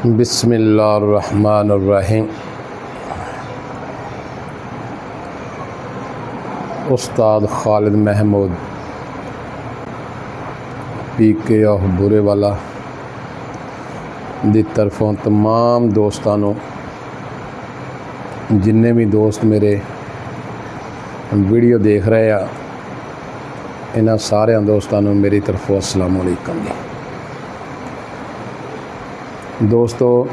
बिस्मिल्लाहिर्रहमानिर्रहीम। उस्ताद Khalid Mahmood PK of बुरे वाला दी तरफों तमाम दोस्तों नूं, जिन्ने भी दोस्त मेरे वीडियो देख रहे हैं, इन्हां सारे दोस्तों नूं मेरी तरफों अस्सलाम वालेकुम जी। दोस्तों,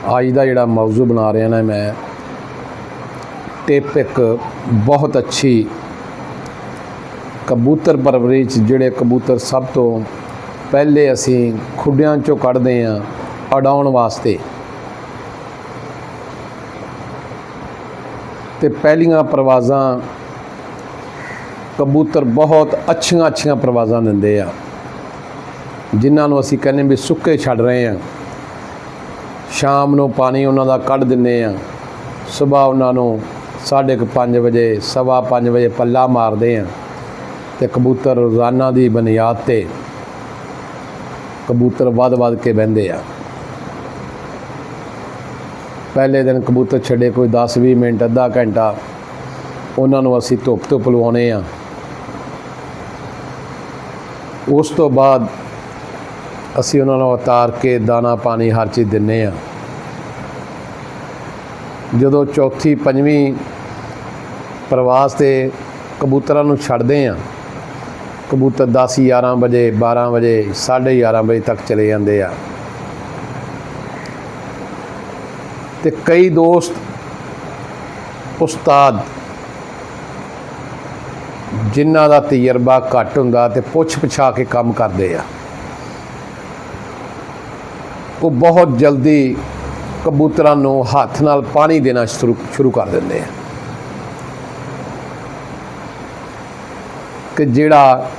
अज का जिहड़ा मौजू बना रहा ना, मैं टिप एक बहुत अच्छी कबूतर परवरिश, जिहड़े कबूतर सब तो पहले असी खुडियां चों कढ़दे हैं उड़ाउण वास्ते, ते पहलियां परवाज़ां कबूतर बहुत अच्छियां अच्छियां परवाज़ां दिंदे आ, जिन्हां नूं असीं कहने भी सुक्के छड्ड रहे हैं। शाम नूं पानी उन्हां दा कढ़ दिंदे आ, सुबह उन्हां नूं 5:30 बजे 5:15 बजे पल्ला मारदे हैं, ते कबूतर रोज़ाना दी बुनियाद ते कबूतर वध के बहिंदे आ। पहले दिन कबूतर छड्डे कोई 10-20 मिनट अद्धा घंटा उन्हां नूं असीं धुप लवाउने आ। उस तो बाद असी उन्होंने उतार के दाना पानी हर चीज़ दिन्ने आ। जदों चौथी पंजवीं प्रवास ते कबूतरां नूं छड्डदे आ, कबूतर 10-11 बजे 12 बजे 11:30 बजे तक चले जाते आ। ते कई दोस्त उस्ताद जिन्हां दा तजर्बा घट हुंदा ते पुछ पछा के काम करदे आ, वो बहुत जल्दी कबूतरां नूं हत्थ नाल पानी देना शुरू कर देंदे हैं कि जिहड़ा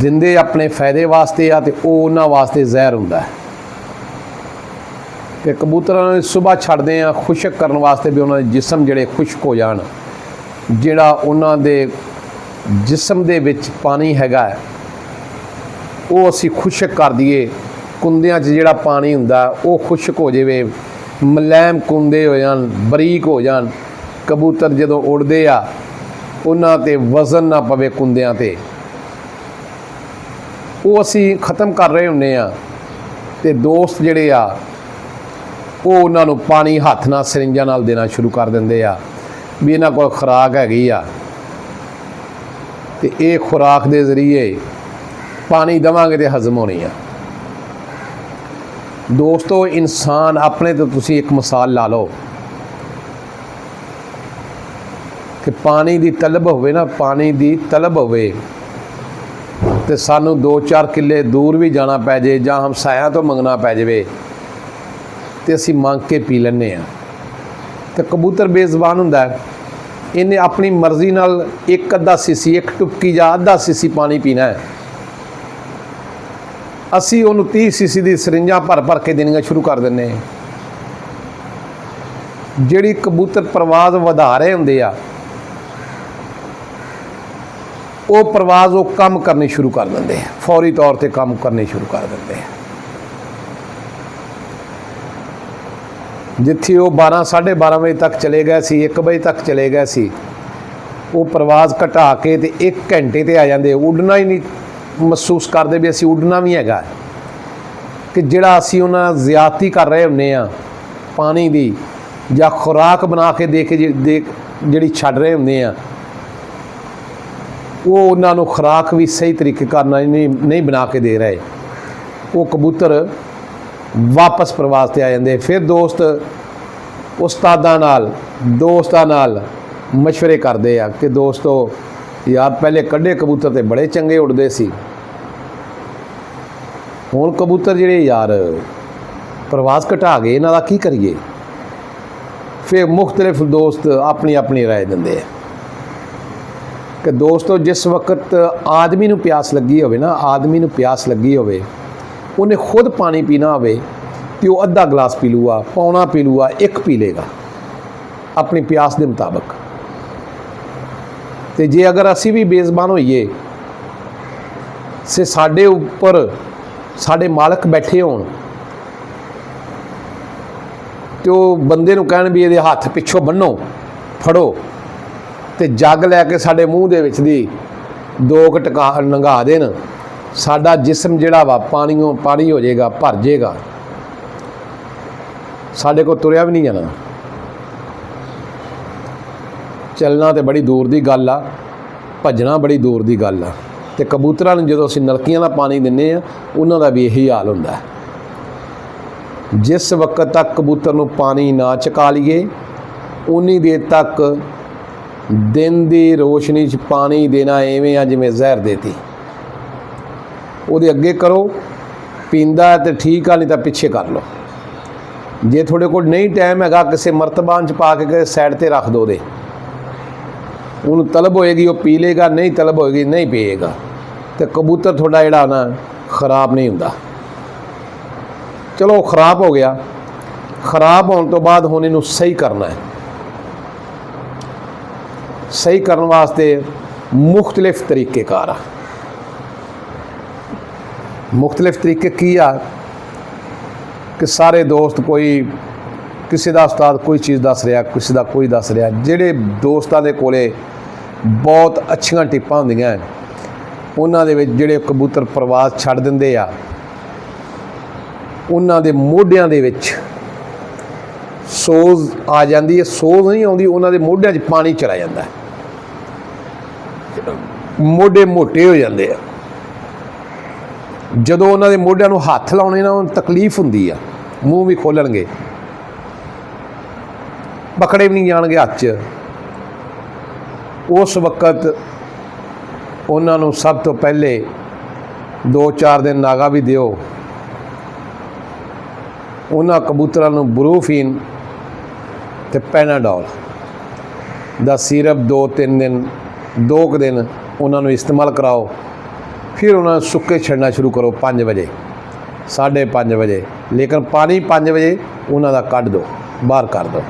दिंदे अपने फायदे वास्ते आ, ते वो उन्हां वास्ते जहर हुंदा है। कि कबूतरां नूं सुबह छड्डदे आ खुशक करन वास्ते भी उन्हां दे जिस्म जिहड़े खुशक हो जाण, जिहड़ा उन्हां दे जिस्म दे विच पानी हैगा वो असीं खुशक कर दईए। कुंदियां च जिहड़ा पानी हुंदा वो खुशक हो जावे, मुलैम कुंदे हो जान, बरीक हो जान, कबूतर जदों उड़दे आ उन्हां ते वज़न ना पवे कुंदियां ते, वो असीं ख़त्म कर रहे हुंदे आ। ते दोस्त जिहड़े आ वो उन्हां नूं पानी हत्थ नाल सरिंजां नाल देना शुरू कर दिंदे आ भी इन्हां कोल खुराक हैगी आ, ते ये खुराक दे जरिए पानी देवांगे ते हज़म होनी आ। दोस्तों, इंसान अपने तो तुसी एक मिसाल ला लो कि पानी की तलब होवे ना, पानी की तलब होवे ते सानू 2-4 किले दूर भी जाना पै जाए जां हमसाया तो मंगना पै जाए ते असी मंग के पी लैने आ। तो कबूतर बेज़बान हुंदा है, इन्हें अपनी मर्जी नाल एक अद्धा सीसी, एक टुपकी जां अद्धा सीसी पानी पीना है। असी उन्होंने 30 सीसी दी सरिंजां भर के देनियां शुरू कर दिंदे। जिहड़ी कबूतर परवाज़ वधा रहे हुंदे आ, वो परवाज़ वो कम करनी शुरू कर दिंदे, फौरी तौर पर काम करने शुरू कर दिंदे। जिथे वो 12-12:30 बजे तक चले गए सी, 1 बजे तक चले गए सी, वो परवाज़ घटा के ते 1 घंटे ते आ जाते। उड़ना ही नहीं महसूस करते भी असी उड़ना भी हैगा, कि जिहड़ा असी उन्हां ज़्यादती कर रहे हुंदे आ पानी दी जां खुराक बना के दे के जिहड़ी छड्ड रहे हुंदे आ, वो उन्हां नूं खुराक भी सही तरीके करना नहीं बना के दे रहे। वो कबूतर वापस प्रवास ते आ जाते। फिर दोस्त उस्तादां नाल दोस्तां नाल मशवरे करते आ कि दोस्तों यार पहले कढ़े कबूतर तो बड़े चंगे उड़ते सी, हुण कबूतर जिहड़े यार प्रवास घटा गए, इन्हां दा की करिए। फिर मुख्तलिफ दोस्त अपनी अपनी राय दिंदे कि दोस्तों जिस वक्त आदमी नूं प्यास लगी होवे ना, आदमी नूं प्यास लगी होवे, उन्हें खुद पानी पीना होवे तो वो अद्धा गिलास पी लूगा, पौना पी लूगा, 1 पी लेगा अपनी प्यास के मुताबिक। तो जे अगर असी भी बेज़बान होइए ਸੇ ਸਾਡੇ ਉੱਪਰ ਸਾਡੇ ਮਾਲਕ ਬੈਠੇ ਹੋਣ ਤੇ ਉਹ ਬੰਦੇ ਨੂੰ ਕਹਿਣ ਵੀ ਇਹਦੇ ਹੱਥ ਪਿੱਛੋਂ ਬੰਨੋ, ਫੜੋ ਤੇ ਜੱਗ ਲੈ ਕੇ ਸਾਡੇ ਮੂੰਹ ਦੇ ਵਿੱਚ ਦੀ ਦੋ ਕੁ ਟਕਾ ਲੰਘਾ ਦੇਣ, ਸਾਡਾ ਜਿਸਮ ਜਿਹੜਾ ਵਾ ਪਾਣੀਓਂ ਪਾਣੀ ਹੋ ਜਾਏਗਾ, ਭਰ ਜਾਏਗਾ, ਸਾਡੇ ਕੋਲ ਤੁਰਿਆ ਵੀ ਨਹੀਂ ਜਾਣਾ। ਚੱਲਣਾ ਤੇ ਬੜੀ ਦੂਰ ਦੀ ਗੱਲ ਆ, ਭੱਜਣਾ ਬੜੀ ਦੂਰ ਦੀ ਗੱਲ ਆ। ਤੇ ਕਬੂਤਰਾਂ ਨੂੰ ਜਦੋਂ ਅਸੀਂ ਨਲਕੀਆਂ ਦਾ ਪਾਣੀ ਦਿੰਦੇ ਆ, ਉਹਨਾਂ ਦਾ ਵੀ ਇਹੀ ਹਾਲ ਹੁੰਦਾ। ਜਿਸ ਵਕਤ ਤੱਕ ਕਬੂਤਰ ਨੂੰ ਪਾਣੀ ਨਾ ਚਕਾ ਲਈਏ, ਉਨੀ ਦੇਰ ਤੱਕ ਦਿਨ ਦੀ ਰੋਸ਼ਨੀ 'ਚ ਪਾਣੀ ਦੇਣਾ ਐਵੇਂ ਆ ਜਿਵੇਂ ਜ਼ਹਿਰ ਦੇਤੀ। ਉਹਦੇ ਅੱਗੇ ਕਰੋ, ਪੀਂਦਾ ਤੇ ਠੀਕ ਆ, ਨਹੀਂ ਤਾਂ ਪਿੱਛੇ ਕਰ ਲਓ। ਜੇ ਤੁਹਾਡੇ ਕੋਲ ਨਹੀਂ ਟਾਈਮ ਹੈਗਾ, ਕਿਸੇ ਮਰਤਬਾਨ 'ਚ ਪਾ ਕੇ ਸਾਈਡ 'ਤੇ ਰੱਖ ਦਿਓ, ਉਹਨੂੰ ਤਲਬ ਹੋਏਗੀ ਉਹ ਪੀ ਲੇਗਾ, ਨਹੀਂ ਤਲਬ ਹੋਏਗੀ ਨਹੀਂ ਪੀਏਗਾ। ਤੇ ਕਬੂਤਰ ਤੁਹਾਡਾ ਜਿਹੜਾ ਨਾ ਖਰਾਬ ਨਹੀਂ ਹੁੰਦਾ। ਚਲੋ ਖਰਾਬ ਹੋ ਗਿਆ, ਖਰਾਬ ਹੋਣ ਤੋਂ ਬਾਅਦ ਹੁਣ ਇਹਨੂੰ ਸਹੀ ਕਰਨਾ ਹੈ। ਸਹੀ ਕਰਨ ਵਾਸਤੇ ਮੁਖਤਲਿਫ ਤਰੀਕੇਕਾਰ ਆ। ਮੁਖਤਲਿਫ ਤਰੀਕੇ ਕੀ ਆ ਕਿ ਸਾਰੇ ਦੋਸਤ ਕੋਈ ਕਿਸੇ ਦਾ ਉਸਤਾਦ ਕੋਈ ਚੀਜ਼ ਦੱਸ ਰਿਹਾ, ਕਿਸੇ ਦਾ ਕੋਈ ਦੱਸ ਰਿਹਾ। ਜਿਹੜੇ ਦੋਸਤਾਂ ਦੇ ਕੋਲੇ ਬਹੁਤ ਅੱਛੀਆਂ ਟਿੱਪਾਂ ਹੁੰਦੀਆਂ, ਉਹਨਾਂ ਦੇ ਵਿੱਚ ਜਿਹੜੇ ਕਬੂਤਰ ਪ੍ਰਵਾਸ ਛੱਡ ਦਿੰਦੇ ਆ, ਉਹਨਾਂ ਦੇ ਮੋਢਿਆਂ ਦੇ ਵਿੱਚ ਸੋਜ਼ ਆ ਜਾਂਦੀ ਹੈ। ਸੋਜ਼ ਨਹੀਂ ਆਉਂਦੀ, ਉਹਨਾਂ ਦੇ ਮੋਢਿਆਂ 'ਚ ਪਾਣੀ ਚਲਾ ਜਾਂਦਾ, ਮੋਢੇ ਮੋਟੇ ਹੋ ਜਾਂਦੇ ਆ। ਜਦੋਂ ਉਹਨਾਂ ਦੇ ਮੋਢਿਆਂ ਨੂੰ ਹੱਥ ਲਾਉਣੇ ਨਾ, ਉਹਨੂੰ ਤਕਲੀਫ ਹੁੰਦੀ ਆ, ਮੂੰਹ ਵੀ ਖੋਲਣਗੇ, ਪਕੜੇ ਵੀ ਨਹੀਂ ਜਾਣਗੇ ਹੱਥ 'ਚ। ਉਸ ਵਕਤ ਉਹਨਾਂ ਨੂੰ ਸਭ ਤੋਂ ਪਹਿਲੇ 2-4 ਦਿਨ ਨਾਗਾ ਵੀ ਦਿਓ। ਉਹਨਾਂ ਕਬੂਤਰਾਂ ਨੂੰ ਬਰੂਫੀਨ ਤੇ ਪੈਨਾਡੋਲ ਦਾ ਸਿਰਪ 2-3 ਦਿਨ 2 ਕੁ ਦਿਨ ਉਹਨਾਂ ਨੂੰ ਇਸਤੇਮਾਲ ਕਰਾਓ। ਫਿਰ ਉਹਨਾਂ ਨੂੰ ਸੁੱਕੇ ਛੱਡਣਾ ਸ਼ੁਰੂ ਕਰੋ 5 ਵਜੇ 5:30 ਵਜੇ। ਲੇਕਿਨ ਪਾਣੀ 5 ਵਜੇ ਉਹਨਾਂ ਦਾ ਕੱਢ ਦਿਓ, ਬਾਹਰ ਕਰ ਦਿਓ।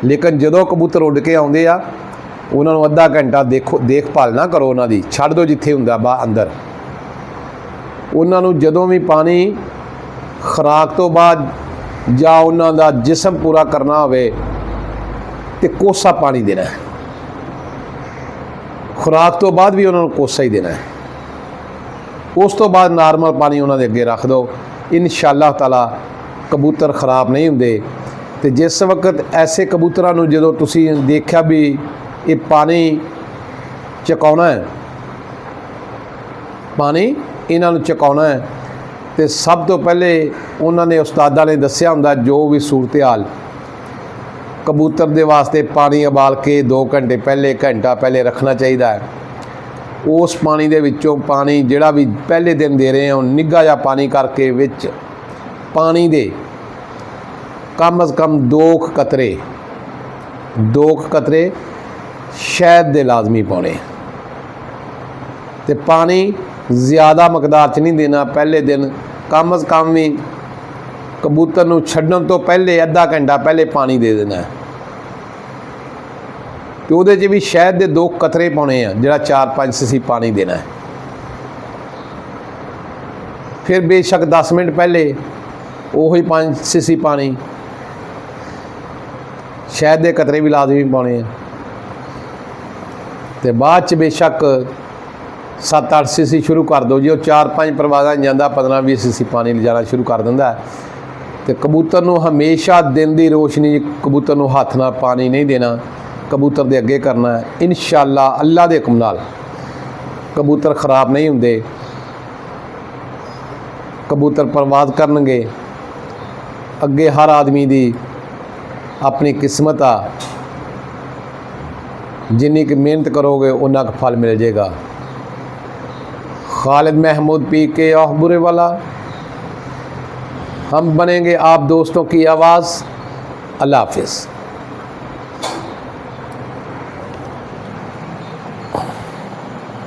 ਲੇਕਿਨ ਜਦੋਂ ਕਬੂਤਰ ਉੱਡ ਕੇ ਆਉਂਦੇ ਆ, ਉਹਨਾਂ ਨੂੰ ਅੱਧਾ ਘੰਟਾ ਦੇਖਭਾਲ ਨਾ ਕਰੋ, ਉਹਨਾਂ ਦੀ ਛੱਡ ਦਿਓ ਜਿੱਥੇ ਹੁੰਦਾ ਅੰਦਰ। ਉਹਨਾਂ ਨੂੰ ਜਦੋਂ ਵੀ ਪਾਣੀ ਖੁਰਾਕ ਤੋਂ ਬਾਅਦ ਜਾਂ ਉਹਨਾਂ ਦਾ ਜਿਸਮ ਪੂਰਾ ਕਰਨਾ ਹੋਵੇ ਤੇ ਕੋਸਾ ਪਾਣੀ ਦੇਣਾ ਹੈ। ਖੁਰਾਕ ਤੋਂ ਬਾਅਦ ਵੀ ਉਹਨਾਂ ਨੂੰ ਕੋਸਾ ਹੀ ਦੇਣਾ ਹੈ। ਉਸ ਤੋਂ ਬਾਅਦ ਨਾਰਮਲ ਪਾਣੀ ਉਹਨਾਂ ਦੇ ਅੱਗੇ ਰੱਖ ਦਿਓ। ਇਨਸ਼ਾ-ਅੱਲਾਹ ਤਾਲਾ ਕਬੂਤਰ ਖਰਾਬ ਨਹੀਂ ਹੁੰਦੇ। ਤੇ ਜਿਸ ਵਕਤ ਐਸੇ ਕਬੂਤਰਾਂ ਨੂੰ ਜਦੋਂ ਤੁਸੀਂ ਦੇਖਿਆ ਵੀ ਇਹ ਪਾਣੀ ਚਕਾਉਣਾ ਹੈ, ਪਾਣੀ ਇਹਨਾਂ ਨੂੰ ਚਕਾਉਣਾ ਹੈ, ਤੇ ਸਭ ਤੋਂ ਪਹਿਲੇ ਉਹਨਾਂ ਨੇ ਉਸਤਾਦਾਂ ਨੇ ਦੱਸਿਆ ਹੁੰਦਾ ਜੋ ਵੀ ਸੂਰਤ ਹਾਲ ਕਬੂਤਰ ਦੇ ਵਾਸਤੇ ਪਾਣੀ ਉਬਾਲ ਕੇ 2 ਘੰਟੇ ਪਹਿਲੇ, ਘੰਟਾ ਪਹਿਲੇ ਰੱਖਣਾ ਚਾਹੀਦਾ ਹੈ। ਉਸ ਪਾਣੀ ਦੇ ਵਿੱਚੋਂ ਪਾਣੀ ਜਿਹੜਾ ਵੀ ਪਹਿਲੇ ਦਿਨ ਦੇ ਰਹੇ ਹਾਂ, ਨਿੱਘਾ ਜਿਹਾ ਪਾਣੀ ਕਰਕੇ ਵਿੱਚ ਪਾਣੀ ਦੇ ਕਮ ਅਜ਼ ਕਮ 2 ਕਤਰੇ ਸ਼ਹਿਦ ਦੇ ਲਾਜ਼ਮੀ ਪਾਉਣੇ। ਤੇ ਪਾਣੀ ਜ਼ਿਆਦਾ ਮਕਦਾਰ 'ਚ ਨਹੀਂ ਦੇਣਾ। ਪਹਿਲੇ ਦਿਨ ਕਮ ਅਜ਼ ਕਮ ਵੀ ਕਬੂਤਰ ਨੂੰ ਛੱਡਣ ਤੋਂ ਪਹਿਲੇ ਅੱਧਾ ਘੰਟਾ ਪਹਿਲੇ ਪਾਣੀ ਦੇ ਦੇਣਾ। ਤੇ ਉਹਦੇ 'ਚ ਵੀ ਸ਼ਹਿਦ ਦੇ 2 ਕਤਰੇ ਪਾਉਣੇ ਆ, ਜਿਹੜਾ 4-5 ਸੀਸੀ ਪਾਣੀ ਦੇਣਾ। ਫਿਰ ਬੇਸ਼ੱਕ 10 ਮਿੰਟ ਪਹਿਲੇ ਉਹੀ 5 ਸੀਸੀ ਪਾਣੀ, ਸ਼ਹਿਦ ਦੇ ਕਤਰੇ ਵੀ ਲਾਜ਼ਮੀ ਪਾਉਣੇ ਆ। ਤੇ ਬਾਅਦ 'ਚ ਬੇਸ਼ੱਕ 7-8 ਸੀਸੀ ਸ਼ੁਰੂ ਕਰ ਦਿਓ। ਜੇ ਉਹ 4-5 ਪ੍ਰਵਾਜ਼ਾਂ ਜਾਂਦਾ 15-20 ਸੀਸੀ ਪਾਣੀ ਲਿਜਾਣਾ ਸ਼ੁਰੂ ਕਰ ਦਿੰਦਾ। ਤੇ ਕਬੂਤਰ ਨੂੰ ਹਮੇਸ਼ਾ ਦਿਨ ਦੀ ਰੋਸ਼ਨੀ 'ਚ ਕਬੂਤਰ ਨੂੰ ਹੱਥ ਨਾਲ ਪਾਣੀ ਨਹੀਂ ਦੇਣਾ, ਕਬੂਤਰ ਦੇ ਅੱਗੇ ਕਰਨਾ ਹੈ। ਇਨਸ਼ਾ-ਅੱਲਾਹ ਅੱਲਾ ਦੇ ਹੁਕਮ ਨਾਲ ਕਬੂਤਰ ਖਰਾਬ ਨਹੀਂ ਹੁੰਦੇ। ਕਬੂਤਰ ਪ੍ਰਵਾਜ਼ ਕਰਨਗੇ। ਅੱਗੇ ਹਰ ਆਦਮੀ ਦੀ ਆਪਣੀ ਕਿਸਮਤ ਆ, ਜਿੰਨੀ ਕਿ ਮਿਹਨਤ करोगे उन्ना का फल मिल जाएगा। खालिद महमूद पी के बुरे वाला, हम बनेंगे आप दोस्तों की आवाज़। अल्लाह हाफिज़।